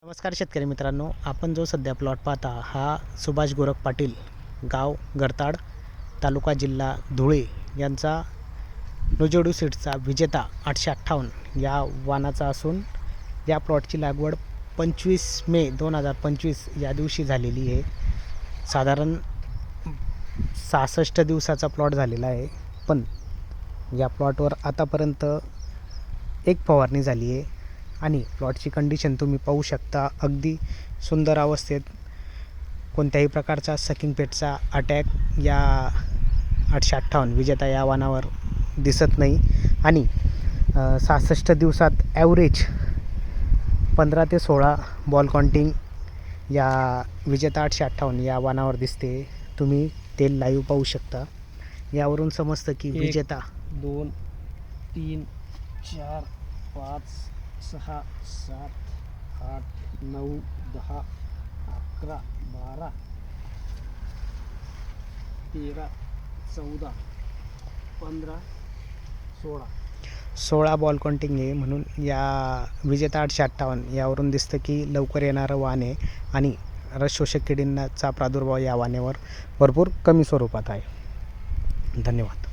नमस्कार शेतकरी मित्रांनो, आपण जो सध्या प्लॉट पाहता हा सुभाष गोरख पाटील, गाव गरताड, तालुका जिल्हा धुळे यांचा नुजोडू सीड्सचा विजेता 858 या वाणाचा असून या प्लॉटची लागवड 25 मे 2025 या दिवशी झालेली आहे. साधारण 66 दिवसाचा प्लॉट झालेला आहे. पण या प्लॉटवर आतापर्यंत एक फवारणी झाली आहे आणि प्लॉटची कंडिशन तुम्ही पाहू शकता. अगदी सुंदर अवस्थेत, कोणत्याही प्रकारचा सकिंग पेटचा अटॅक या 858 विजेता या वाणावर दिसत नाही आणि 66 दिवसात ॲव्हरेज 15 ते 16 बॉल काउंटिंग या विजेता 858 या वाणावर दिसते. तुम्ही ते लाईव्ह पाहू शकता. यावरून समजतं की विजेता 2 3 4 5 6 7 8 9 10 11 12 13 14 15 16 बॉल काउंटिंग आहे. म्हणून या विजेता 858 यावरून दिसतं की लवकर येणारं वाण आहे आणि रसशोषक किडींचा प्रादुर्भाव या वाण्यावर भरपूर कमी स्वरूपात आहे. धन्यवाद.